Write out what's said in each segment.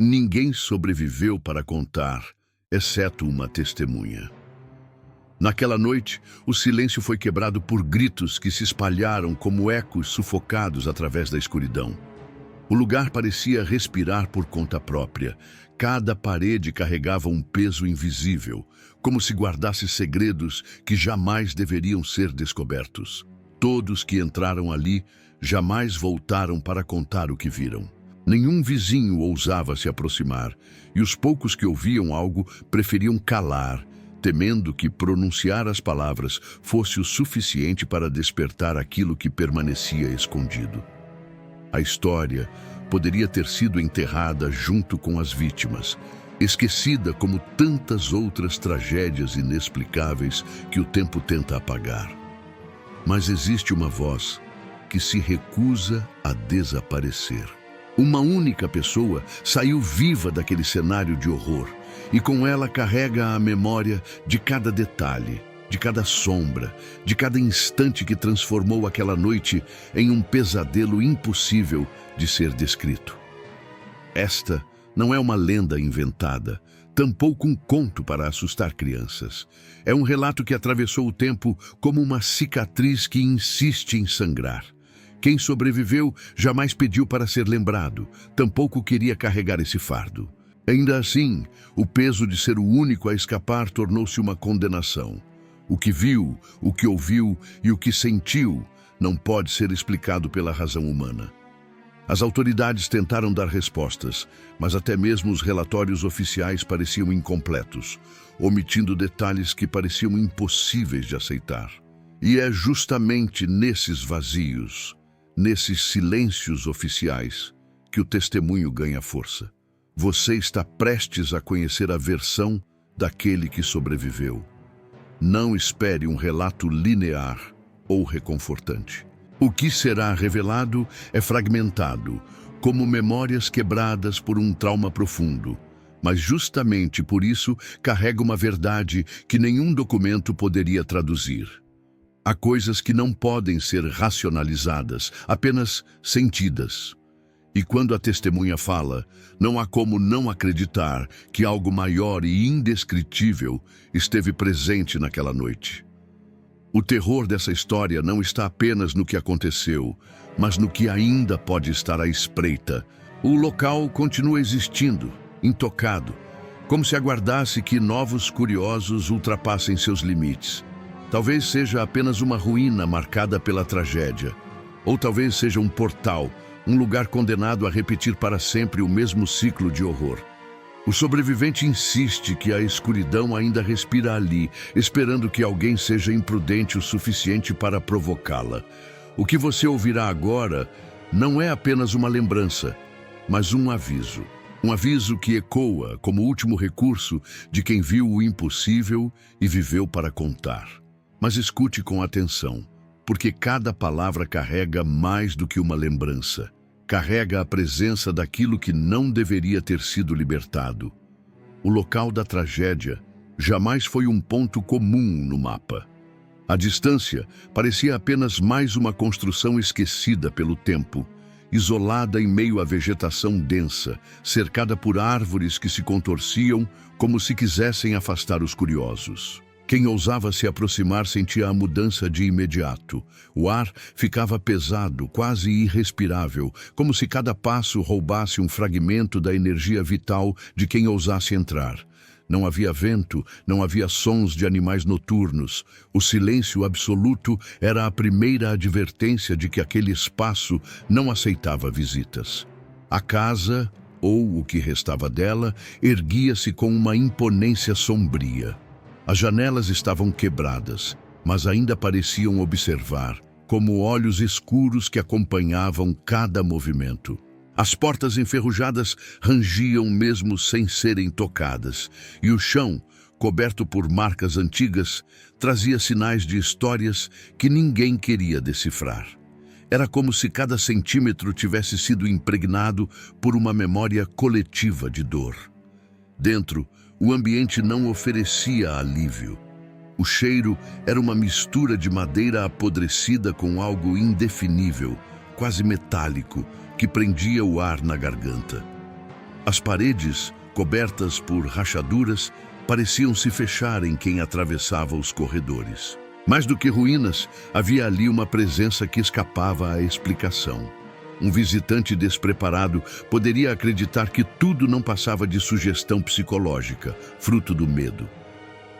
Ninguém sobreviveu para contar, exceto uma testemunha. Naquela noite, o silêncio foi quebrado por gritos que se espalharam como ecos sufocados através da escuridão. O lugar parecia respirar por conta própria. Cada parede carregava um peso invisível, como se guardasse segredos que jamais deveriam ser descobertos. Todos que entraram ali jamais voltaram para contar o que viram. Nenhum vizinho ousava se aproximar, e os poucos que ouviam algo preferiam calar, temendo que pronunciar as palavras fosse o suficiente para despertar aquilo que permanecia escondido. A história poderia ter sido enterrada junto com as vítimas, esquecida como tantas outras tragédias inexplicáveis que o tempo tenta apagar. Mas existe uma voz que se recusa a desaparecer. Uma única pessoa saiu viva daquele cenário de horror, e com ela carrega a memória de cada detalhe, de cada sombra, de cada instante que transformou aquela noite em um pesadelo impossível de ser descrito. Esta não é uma lenda inventada, tampouco um conto para assustar crianças. É um relato que atravessou o tempo como uma cicatriz que insiste em sangrar. Quem sobreviveu jamais pediu para ser lembrado, tampouco queria carregar esse fardo. Ainda assim, o peso de ser o único a escapar tornou-se uma condenação. O que viu, o que ouviu e o que sentiu não pode ser explicado pela razão humana. As autoridades tentaram dar respostas, mas até mesmo os relatórios oficiais pareciam incompletos, omitindo detalhes que pareciam impossíveis de aceitar. E é justamente nesses vazios, nesses silêncios oficiais, que o testemunho ganha força. Você está prestes a conhecer a versão daquele que sobreviveu. Não espere um relato linear ou reconfortante. O que será revelado é fragmentado, como memórias quebradas por um trauma profundo, mas justamente por isso carrega uma verdade que nenhum documento poderia traduzir. Há coisas que não podem ser racionalizadas, apenas sentidas. E quando a testemunha fala, não há como não acreditar que algo maior e indescritível esteve presente naquela noite. O terror dessa história não está apenas no que aconteceu, mas no que ainda pode estar à espreita. O local continua existindo, intocado, como se aguardasse que novos curiosos ultrapassem seus limites. Talvez seja apenas uma ruína marcada pela tragédia, ou talvez seja um portal, um lugar condenado a repetir para sempre o mesmo ciclo de horror. O sobrevivente insiste que a escuridão ainda respira ali, esperando que alguém seja imprudente o suficiente para provocá-la. O que você ouvirá agora não é apenas uma lembrança, mas um aviso. Um aviso que ecoa como último recurso de quem viu o impossível e viveu para contar. Mas escute com atenção, porque cada palavra carrega mais do que uma lembrança. Carrega a presença daquilo que não deveria ter sido libertado. O local da tragédia jamais foi um ponto comum no mapa. A distância parecia apenas mais uma construção esquecida pelo tempo, isolada em meio à vegetação densa, cercada por árvores que se contorciam como se quisessem afastar os curiosos. Quem ousava se aproximar sentia a mudança de imediato. O ar ficava pesado, quase irrespirável, como se cada passo roubasse um fragmento da energia vital de quem ousasse entrar. Não havia vento, não havia sons de animais noturnos. O silêncio absoluto era a primeira advertência de que aquele espaço não aceitava visitas. A casa, ou o que restava dela, erguia-se com uma imponência sombria. As janelas estavam quebradas, mas ainda pareciam observar, como olhos escuros que acompanhavam cada movimento. As portas enferrujadas rangiam mesmo sem serem tocadas, e o chão, coberto por marcas antigas, trazia sinais de histórias que ninguém queria decifrar. Era como se cada centímetro tivesse sido impregnado por uma memória coletiva de dor. Dentro, o ambiente não oferecia alívio. O cheiro era uma mistura de madeira apodrecida com algo indefinível, quase metálico, que prendia o ar na garganta. As paredes, cobertas por rachaduras, pareciam se fechar em quem atravessava os corredores. Mais do que ruínas, havia ali uma presença que escapava à explicação. Um visitante despreparado poderia acreditar que tudo não passava de sugestão psicológica, fruto do medo.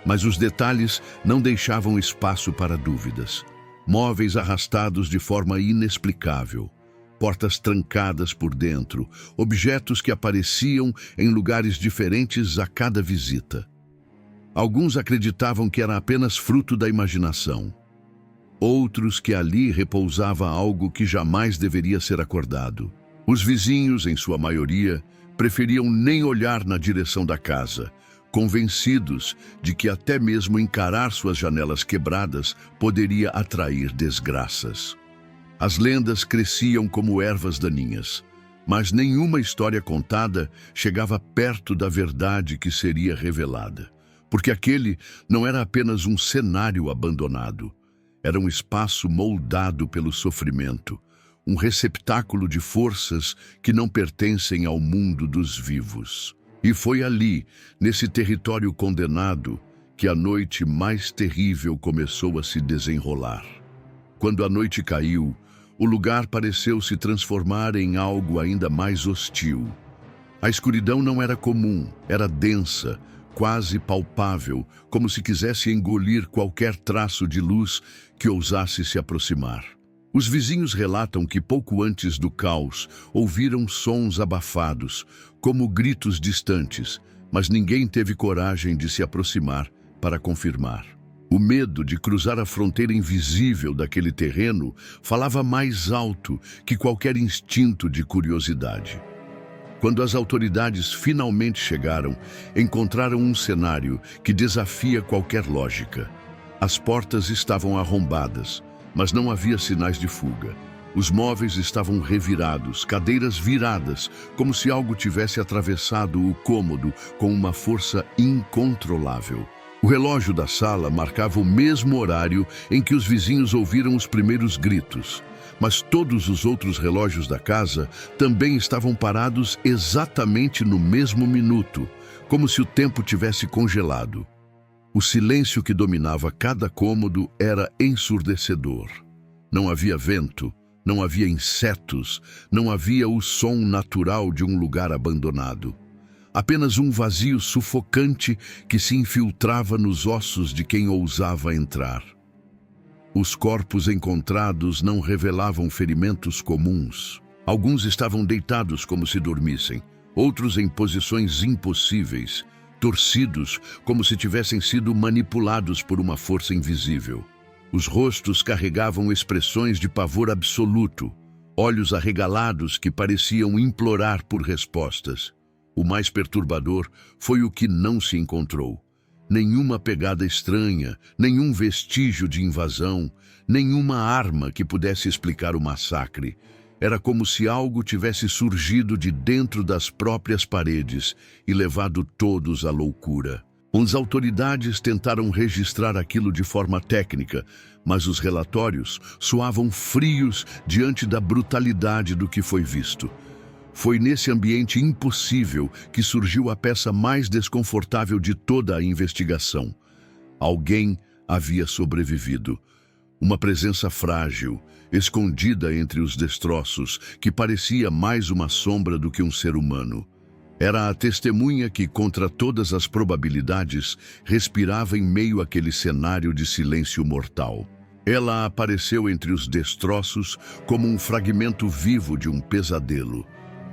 Mas os detalhes não deixavam espaço para dúvidas. Móveis arrastados de forma inexplicável, portas trancadas por dentro, objetos que apareciam em lugares diferentes a cada visita. Alguns acreditavam que era apenas fruto da imaginação. Outros que ali repousava algo que jamais deveria ser acordado. Os vizinhos, em sua maioria, preferiam nem olhar na direção da casa, convencidos de que até mesmo encarar suas janelas quebradas poderia atrair desgraças. As lendas cresciam como ervas daninhas, mas nenhuma história contada chegava perto da verdade que seria revelada. Porque aquele não era apenas um cenário abandonado, era um espaço moldado pelo sofrimento, um receptáculo de forças que não pertencem ao mundo dos vivos. E foi ali, nesse território condenado, que a noite mais terrível começou a se desenrolar. Quando a noite caiu, o lugar pareceu se transformar em algo ainda mais hostil. A escuridão não era comum, era densa, quase palpável, como se quisesse engolir qualquer traço de luz que ousasse se aproximar. Os vizinhos relatam que pouco antes do caos ouviram sons abafados, como gritos distantes, mas ninguém teve coragem de se aproximar para confirmar. O medo de cruzar a fronteira invisível daquele terreno falava mais alto que qualquer instinto de curiosidade. Quando as autoridades finalmente chegaram, encontraram um cenário que desafia qualquer lógica. As portas estavam arrombadas, mas não havia sinais de fuga. Os móveis estavam revirados, cadeiras viradas, como se algo tivesse atravessado o cômodo com uma força incontrolável. O relógio da sala marcava o mesmo horário em que os vizinhos ouviram os primeiros gritos. Mas todos os outros relógios da casa também estavam parados exatamente no mesmo minuto, como se o tempo tivesse congelado. O silêncio que dominava cada cômodo era ensurdecedor. Não havia vento, não havia insetos, não havia o som natural de um lugar abandonado. Apenas um vazio sufocante que se infiltrava nos ossos de quem ousava entrar. Os corpos encontrados não revelavam ferimentos comuns. Alguns estavam deitados como se dormissem, outros em posições impossíveis, torcidos como se tivessem sido manipulados por uma força invisível. Os rostos carregavam expressões de pavor absoluto, olhos arregalados que pareciam implorar por respostas. O mais perturbador foi o que não se encontrou. Nenhuma pegada estranha, nenhum vestígio de invasão, nenhuma arma que pudesse explicar o massacre. Era como se algo tivesse surgido de dentro das próprias paredes e levado todos à loucura. As autoridades tentaram registrar aquilo de forma técnica, mas os relatórios soavam frios diante da brutalidade do que foi visto. Foi nesse ambiente impossível que surgiu a peça mais desconfortável de toda a investigação. Alguém havia sobrevivido. Uma presença frágil, escondida entre os destroços, que parecia mais uma sombra do que um ser humano. Era a testemunha que, contra todas as probabilidades, respirava em meio àquele cenário de silêncio mortal. Ela apareceu entre os destroços como um fragmento vivo de um pesadelo.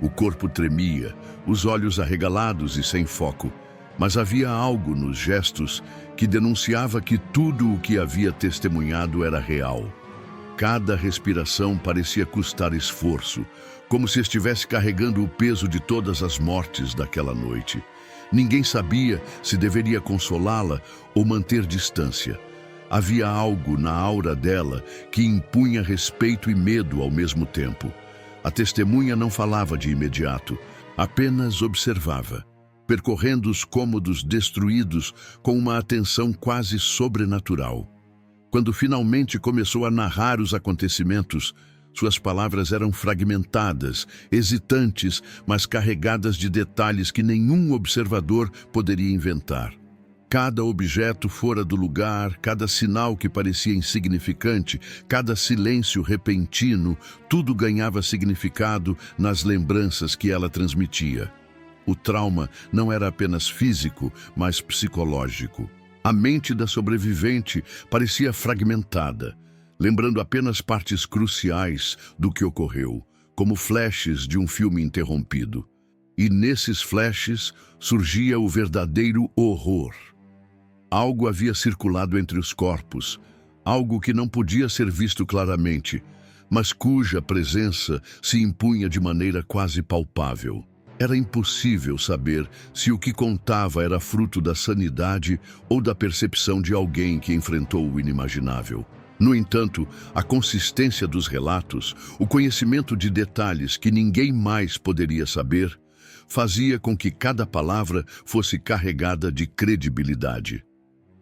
O corpo tremia, os olhos arregalados e sem foco, mas havia algo nos gestos que denunciava que tudo o que havia testemunhado era real. Cada respiração parecia custar esforço, como se estivesse carregando o peso de todas as mortes daquela noite. Ninguém sabia se deveria consolá-la ou manter distância. Havia algo na aura dela que impunha respeito e medo ao mesmo tempo. A testemunha não falava de imediato, apenas observava, percorrendo os cômodos destruídos com uma atenção quase sobrenatural. Quando finalmente começou a narrar os acontecimentos, Suas palavras eram fragmentadas, hesitantes, mas carregadas de detalhes que nenhum observador poderia inventar. Cada objeto fora do lugar, cada sinal que parecia insignificante, cada silêncio repentino, tudo ganhava significado nas lembranças que ela transmitia. O trauma não era apenas físico, mas psicológico. A mente da sobrevivente parecia fragmentada, lembrando apenas partes cruciais do que ocorreu, como flashes de um filme interrompido. E nesses flashes surgia o verdadeiro horror. Algo havia circulado entre os corpos, algo que não podia ser visto claramente, mas cuja presença se impunha de maneira quase palpável. Era impossível saber se o que contava era fruto da sanidade ou da percepção de alguém que enfrentou o inimaginável. No entanto, a consistência dos relatos, o conhecimento de detalhes que ninguém mais poderia saber, fazia com que cada palavra fosse carregada de credibilidade.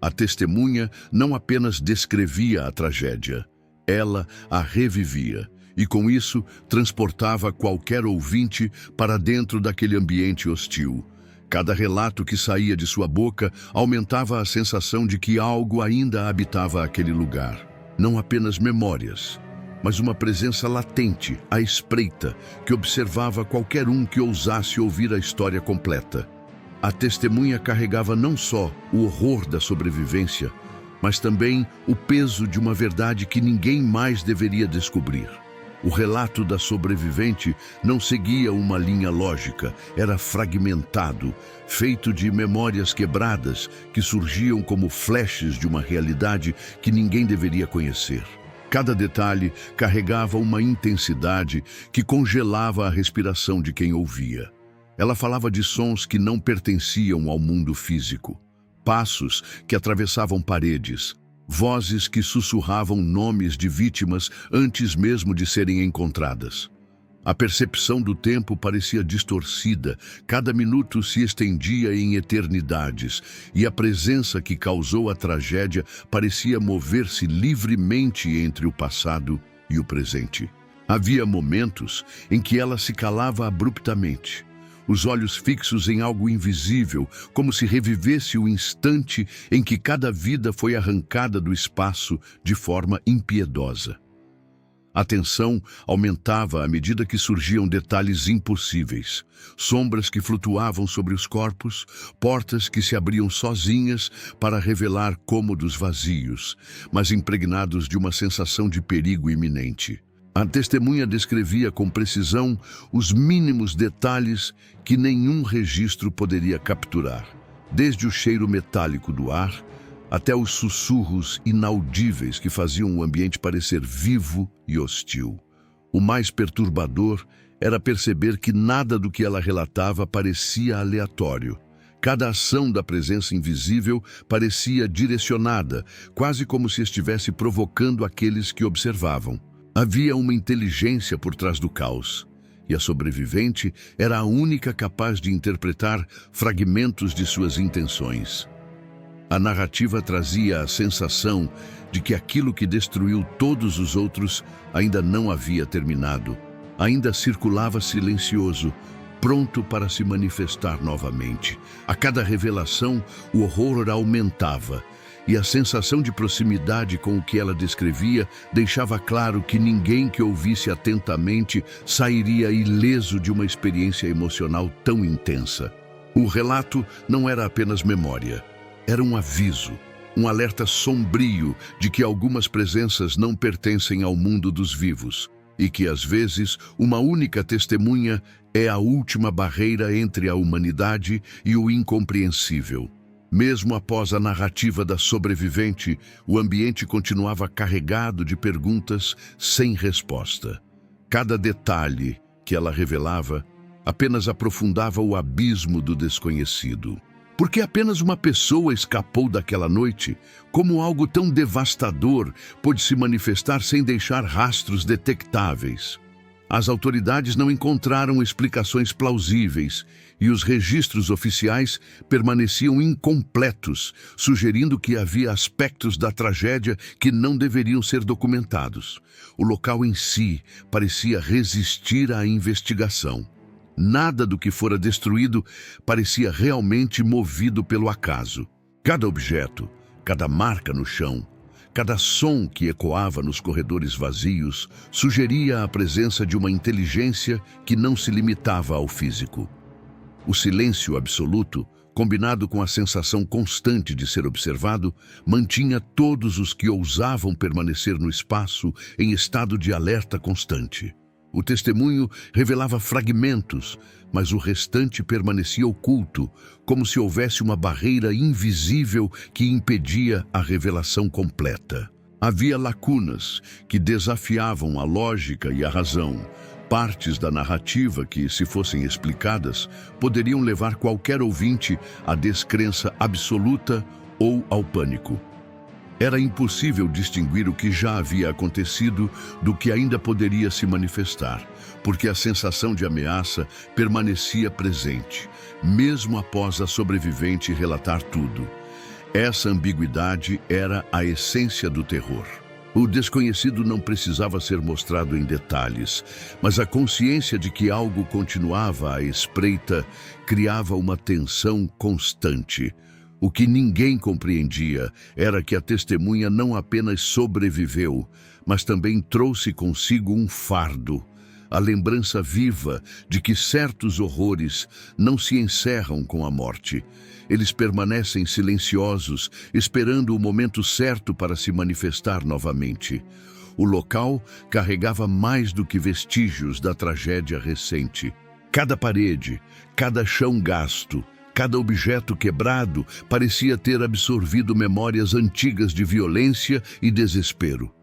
A testemunha não apenas descrevia a tragédia, ela a revivia, e com isso transportava qualquer ouvinte para dentro daquele ambiente hostil. Cada relato que saía de sua boca aumentava a sensação de que algo ainda habitava aquele lugar. Não apenas memórias, mas uma presença latente, à espreita, que observava qualquer um que ousasse ouvir a história completa. A testemunha carregava não só o horror da sobrevivência, mas também o peso de uma verdade que ninguém mais deveria descobrir. O relato da sobrevivente não seguia uma linha lógica, era fragmentado, feito de memórias quebradas que surgiam como flashes de uma realidade que ninguém deveria conhecer. Cada detalhe carregava uma intensidade que congelava a respiração de quem ouvia. Ela falava de sons que não pertenciam ao mundo físico, passos que atravessavam paredes, vozes que sussurravam nomes de vítimas antes mesmo de serem encontradas. A percepção do tempo parecia distorcida, cada minuto se estendia em eternidades, e a presença que causou a tragédia parecia mover-se livremente entre o passado e o presente. Havia momentos em que ela se calava abruptamente, os olhos fixos em algo invisível, como se revivesse o instante em que cada vida foi arrancada do espaço de forma impiedosa. A tensão aumentava à medida que surgiam detalhes impossíveis, sombras que flutuavam sobre os corpos, portas que se abriam sozinhas para revelar cômodos vazios, mas impregnados de uma sensação de perigo iminente. A testemunha descrevia com precisão os mínimos detalhes que nenhum registro poderia capturar, desde o cheiro metálico do ar até os sussurros inaudíveis que faziam o ambiente parecer vivo e hostil. O mais perturbador era perceber que nada do que ela relatava parecia aleatório. Cada ação da presença invisível parecia direcionada, quase como se estivesse provocando aqueles que observavam. Havia uma inteligência por trás do caos, e a sobrevivente era a única capaz de interpretar fragmentos de suas intenções. A narrativa trazia a sensação de que aquilo que destruiu todos os outros ainda não havia terminado, ainda circulava silencioso, pronto para se manifestar novamente. A cada revelação, o horror aumentava, e a sensação de proximidade com o que ela descrevia deixava claro que ninguém que ouvisse atentamente sairia ileso de uma experiência emocional tão intensa. O relato não era apenas memória, era um aviso, um alerta sombrio de que algumas presenças não pertencem ao mundo dos vivos e que, às vezes, uma única testemunha é a última barreira entre a humanidade e o incompreensível. Mesmo após a narrativa da sobrevivente, o ambiente continuava carregado de perguntas sem resposta. Cada detalhe que ela revelava apenas aprofundava o abismo do desconhecido. Por que apenas uma pessoa escapou daquela noite? Como algo tão devastador pôde se manifestar sem deixar rastros detectáveis? As autoridades não encontraram explicações plausíveis e os registros oficiais permaneciam incompletos, sugerindo que havia aspectos da tragédia que não deveriam ser documentados. O local em si parecia resistir à investigação. Nada do que fora destruído parecia realmente movido pelo acaso. Cada objeto, cada marca no chão, cada som que ecoava nos corredores vazios sugeria a presença de uma inteligência que não se limitava ao físico. O silêncio absoluto, combinado com a sensação constante de ser observado, mantinha todos os que ousavam permanecer no espaço em estado de alerta constante. O testemunho revelava fragmentos, mas o restante permanecia oculto, como se houvesse uma barreira invisível que impedia a revelação completa. Havia lacunas que desafiavam a lógica e a razão, partes da narrativa que, se fossem explicadas, poderiam levar qualquer ouvinte à descrença absoluta ou ao pânico. Era impossível distinguir o que já havia acontecido do que ainda poderia se manifestar, porque a sensação de ameaça permanecia presente, mesmo após a sobrevivente relatar tudo. Essa ambiguidade era a essência do terror. O desconhecido não precisava ser mostrado em detalhes, mas a consciência de que algo continuava à espreita criava uma tensão constante. O que ninguém compreendia era que a testemunha não apenas sobreviveu, mas também trouxe consigo um fardo, a lembrança viva de que certos horrores não se encerram com a morte. Eles permanecem silenciosos, esperando o momento certo para se manifestar novamente. O local carregava mais do que vestígios da tragédia recente. Cada parede, cada chão gasto, cada objeto quebrado parecia ter absorvido memórias antigas de violência e desespero.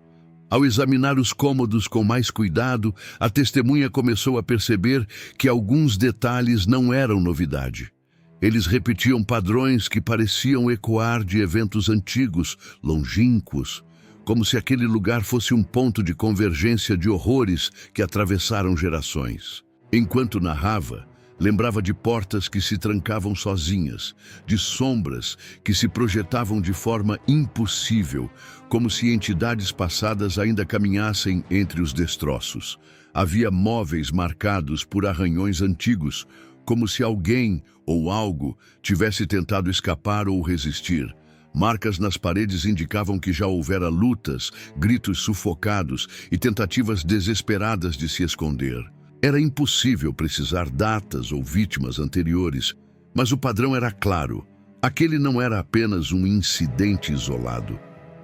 Ao examinar os cômodos com mais cuidado, a testemunha começou a perceber que alguns detalhes não eram novidade. Eles repetiam padrões que pareciam ecoar de eventos antigos, longínquos, como se aquele lugar fosse um ponto de convergência de horrores que atravessaram gerações. Enquanto narrava, lembrava de portas que se trancavam sozinhas, de sombras que se projetavam de forma impossível, como se entidades passadas ainda caminhassem entre os destroços. Havia móveis marcados por arranhões antigos, como se alguém ou algo tivesse tentado escapar ou resistir. Marcas nas paredes indicavam que já houvera lutas, gritos sufocados e tentativas desesperadas de se esconder. Era impossível precisar datas ou vítimas anteriores, mas o padrão era claro. Aquele não era apenas um incidente isolado.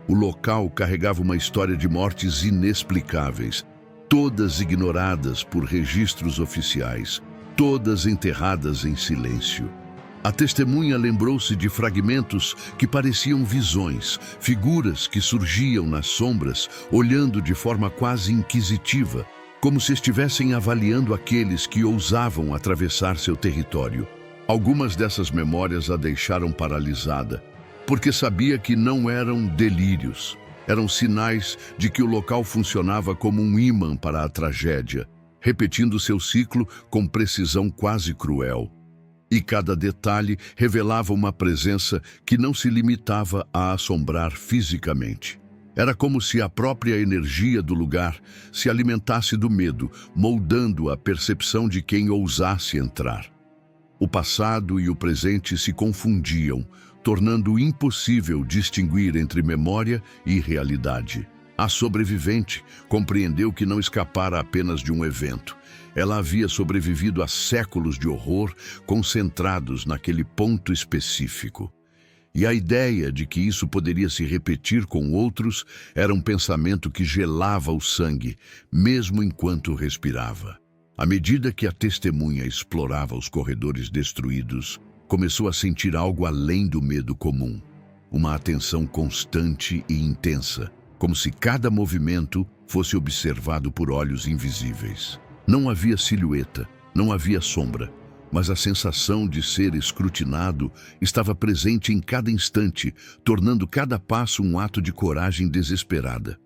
O local carregava uma história de mortes inexplicáveis, todas ignoradas por registros oficiais, todas enterradas em silêncio. A testemunha lembrou-se de fragmentos que pareciam visões, figuras que surgiam nas sombras, olhando de forma quase inquisitiva, como se estivessem avaliando aqueles que ousavam atravessar seu território. Algumas dessas memórias a deixaram paralisada, porque sabia que não eram delírios. Eram sinais de que o local funcionava como um ímã para a tragédia, repetindo seu ciclo com precisão quase cruel. E cada detalhe revelava uma presença que não se limitava a assombrar fisicamente. Era como se a própria energia do lugar se alimentasse do medo, moldando a percepção de quem ousasse entrar. O passado e o presente se confundiam, tornando impossível distinguir entre memória e realidade. A sobrevivente compreendeu que não escapara apenas de um evento. Ela havia sobrevivido a séculos de horror concentrados naquele ponto específico. E a ideia de que isso poderia se repetir com outros era um pensamento que gelava o sangue, mesmo enquanto respirava. À medida que a testemunha explorava os corredores destruídos, começou a sentir algo além do medo comum. Uma atenção constante e intensa, como se cada movimento fosse observado por olhos invisíveis. Não havia silhueta, não havia sombra, mas a sensação de ser escrutinado estava presente em cada instante, tornando cada passo um ato de coragem desesperada.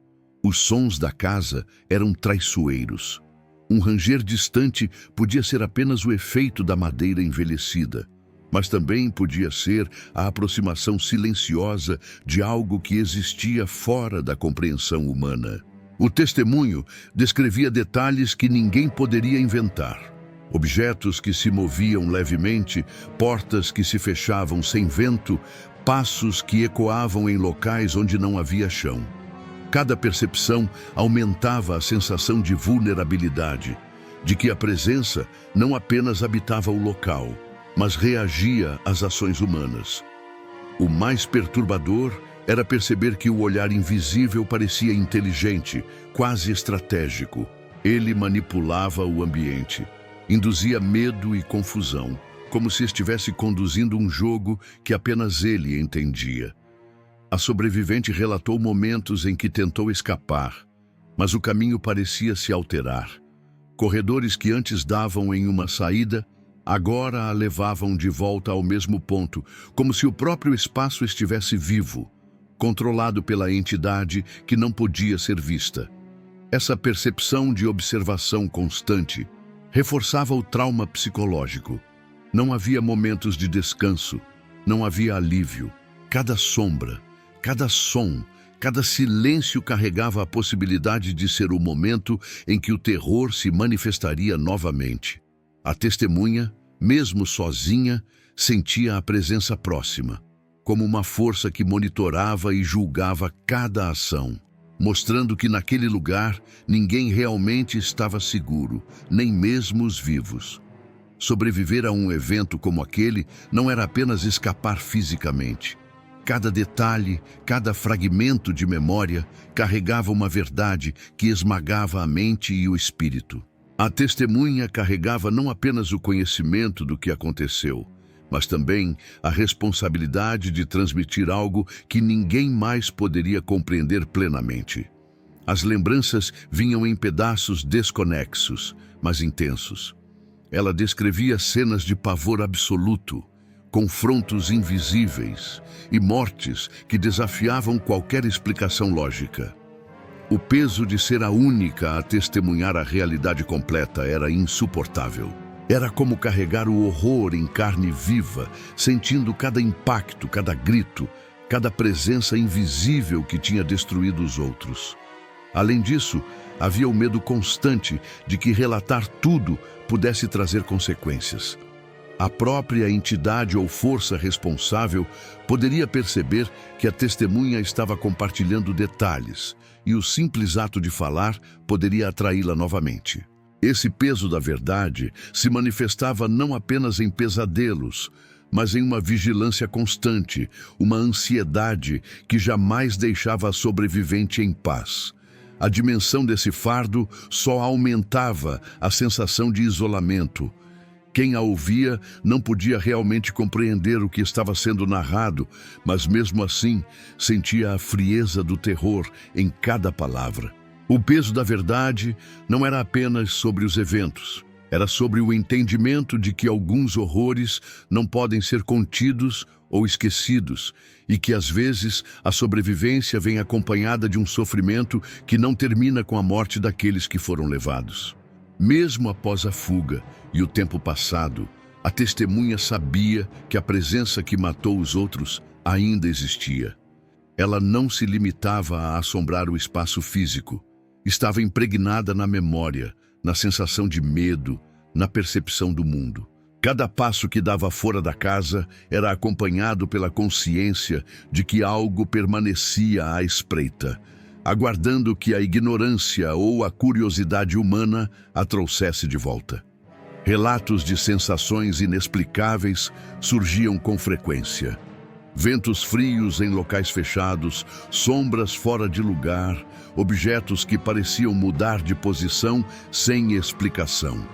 Os sons da casa eram traiçoeiros. Um ranger distante podia ser apenas o efeito da madeira envelhecida, mas também podia ser a aproximação silenciosa de algo que existia fora da compreensão humana. O testemunho descrevia detalhes que ninguém poderia inventar. Objetos que se moviam levemente, portas que se fechavam sem vento, passos que ecoavam em locais onde não havia chão. Cada percepção aumentava a sensação de vulnerabilidade, de que a presença não apenas habitava o local, mas reagia às ações humanas. O mais perturbador era perceber que o olhar invisível parecia inteligente, quase estratégico. Ele manipulava o ambiente, induzia medo e confusão, como se estivesse conduzindo um jogo que apenas ele entendia. A sobrevivente relatou momentos em que tentou escapar, mas o caminho parecia se alterar. Corredores que antes davam em uma saída, agora a levavam de volta ao mesmo ponto, como se o próprio espaço estivesse vivo, controlado pela entidade que não podia ser vista. Essa percepção de observação constante reforçava o trauma psicológico. Não havia momentos de descanso, não havia alívio. Cada sombra, cada som, cada silêncio carregava a possibilidade de ser o momento em que o terror se manifestaria novamente. A testemunha, mesmo sozinha, sentia a presença próxima, como uma força que monitorava e julgava cada ação, mostrando que naquele lugar ninguém realmente estava seguro, nem mesmo os vivos. Sobreviver a um evento como aquele não era apenas escapar fisicamente. Cada detalhe, cada fragmento de memória carregava uma verdade que esmagava a mente e o espírito. A testemunha carregava não apenas o conhecimento do que aconteceu, mas também a responsabilidade de transmitir algo que ninguém mais poderia compreender plenamente. As lembranças vinham em pedaços desconexos, mas intensos. Ela descrevia cenas de pavor absoluto, confrontos invisíveis e mortes que desafiavam qualquer explicação lógica. O peso de ser a única a testemunhar a realidade completa era insuportável. Era como carregar o horror em carne viva, sentindo cada impacto, cada grito, cada presença invisível que tinha destruído os outros. Além disso, havia o medo constante de que relatar tudo pudesse trazer consequências. A própria entidade ou força responsável poderia perceber que a testemunha estava compartilhando detalhes, e o simples ato de falar poderia atraí-la novamente. Esse peso da verdade se manifestava não apenas em pesadelos, mas em uma vigilância constante, uma ansiedade que jamais deixava a sobrevivente em paz. A dimensão desse fardo só aumentava a sensação de isolamento. Quem a ouvia não podia realmente compreender o que estava sendo narrado, mas mesmo assim sentia a frieza do terror em cada palavra. O peso da verdade não era apenas sobre os eventos, era sobre o entendimento de que alguns horrores não podem ser contidos ou esquecidos, e que às vezes a sobrevivência vem acompanhada de um sofrimento que não termina com a morte daqueles que foram levados. Mesmo após a fuga e o tempo passado, a testemunha sabia que a presença que matou os outros ainda existia. Ela não se limitava a assombrar o espaço físico. Estava impregnada na memória, na sensação de medo, na percepção do mundo. Cada passo que dava fora da casa era acompanhado pela consciência de que algo permanecia à espreita, aguardando que a ignorância ou a curiosidade humana a trouxesse de volta. Relatos de sensações inexplicáveis surgiam com frequência. Ventos frios em locais fechados, sombras fora de lugar, objetos que pareciam mudar de posição sem explicação.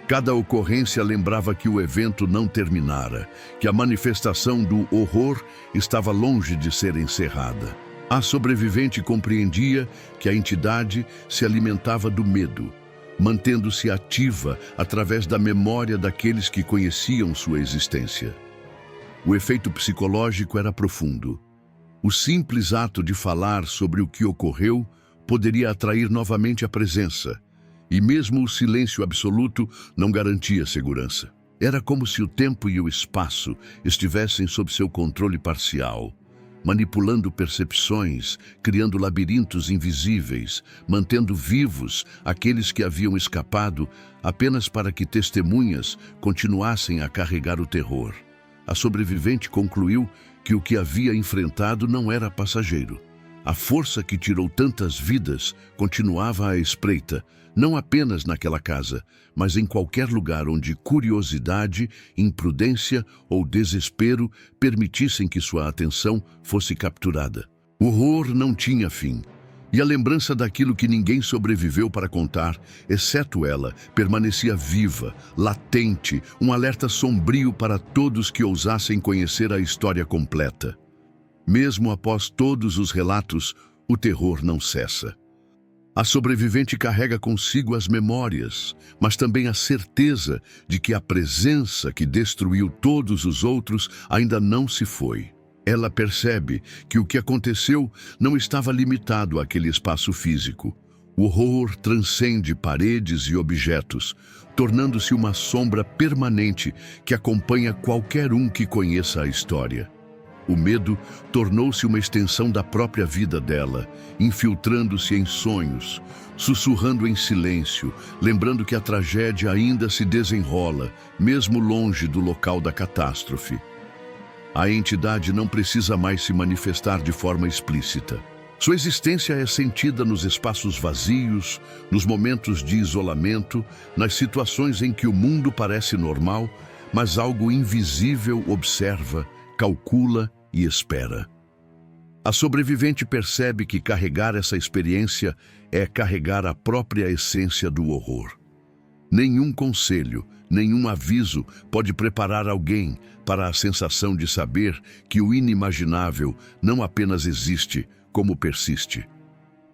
Cada ocorrência lembrava que o evento não terminara, que a manifestação do horror estava longe de ser encerrada. A sobrevivente compreendia que a entidade se alimentava do medo, mantendo-se ativa através da memória daqueles que conheciam sua existência. O efeito psicológico era profundo. O simples ato de falar sobre o que ocorreu poderia atrair novamente a presença, E mesmo o silêncio absoluto não garantia segurança. Era como se o tempo e o espaço estivessem sob seu controle parcial, manipulando percepções, criando labirintos invisíveis, mantendo vivos aqueles que haviam escapado apenas para que testemunhas continuassem a carregar o terror. A sobrevivente concluiu que o que havia enfrentado não era passageiro. A força que tirou tantas vidas continuava à espreita, não apenas naquela casa, mas em qualquer lugar onde curiosidade, imprudência ou desespero permitissem que sua atenção fosse capturada. O horror não tinha fim, e a lembrança daquilo que ninguém sobreviveu para contar, exceto ela, permanecia viva, latente, um alerta sombrio para todos que ousassem conhecer a história completa. Mesmo após todos os relatos, o terror não cessa. A sobrevivente carrega consigo as memórias, mas também a certeza de que a presença que destruiu todos os outros ainda não se foi. Ela percebe que o que aconteceu não estava limitado àquele espaço físico. O horror transcende paredes e objetos, tornando-se uma sombra permanente que acompanha qualquer um que conheça a história. O medo tornou-se uma extensão da própria vida dela, infiltrando-se em sonhos, sussurrando em silêncio, lembrando que a tragédia ainda se desenrola, mesmo longe do local da catástrofe. A entidade não precisa mais se manifestar de forma explícita. Sua existência é sentida nos espaços vazios, nos momentos de isolamento, nas situações em que o mundo parece normal, mas algo invisível observa, calcula e espera. A sobrevivente percebe que carregar essa experiência é carregar a própria essência do horror. Nenhum conselho, nenhum aviso pode preparar alguém para a sensação de saber que o inimaginável não apenas existe, como persiste.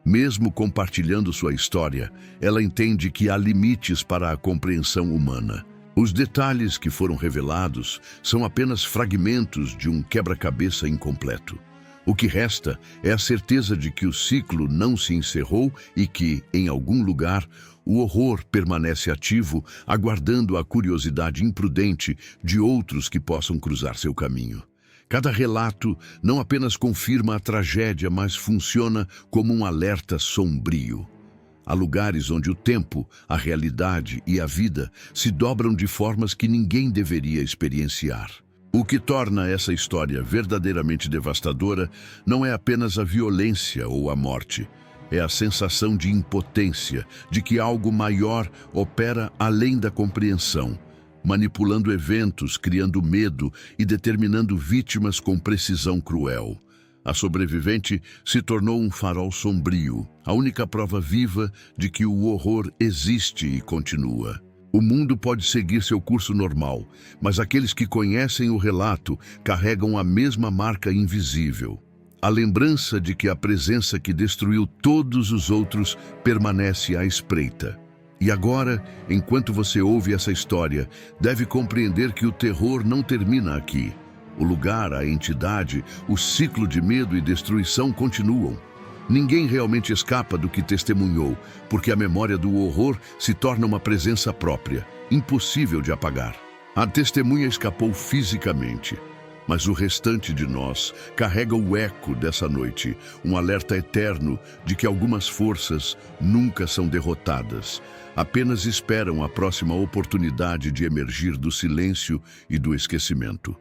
Mesmo compartilhando sua história, ela entende que há limites para a compreensão humana. Os detalhes que foram revelados são apenas fragmentos de um quebra-cabeça incompleto. O que resta é a certeza de que o ciclo não se encerrou e que, em algum lugar, o horror permanece ativo, aguardando a curiosidade imprudente de outros que possam cruzar seu caminho. Cada relato não apenas confirma a tragédia, mas funciona como um alerta sombrio. Há lugares onde o tempo, a realidade e a vida se dobram de formas que ninguém deveria experienciar. O que torna essa história verdadeiramente devastadora não é apenas a violência ou a morte. É a sensação de impotência, de que algo maior opera além da compreensão, manipulando eventos, criando medo e determinando vítimas com precisão cruel. A sobrevivente se tornou um farol sombrio, a única prova viva de que o horror existe e continua. O mundo pode seguir seu curso normal, mas aqueles que conhecem o relato carregam a mesma marca invisível. A lembrança de que a presença que destruiu todos os outros permanece à espreita. E agora, enquanto você ouve essa história, deve compreender que o terror não termina aqui. O lugar, a entidade, o ciclo de medo e destruição continuam. Ninguém realmente escapa do que testemunhou, porque a memória do horror se torna uma presença própria, impossível de apagar. A testemunha escapou fisicamente, mas o restante de nós carrega o eco dessa noite, um alerta eterno de que algumas forças nunca são derrotadas, apenas esperam a próxima oportunidade de emergir do silêncio e do esquecimento.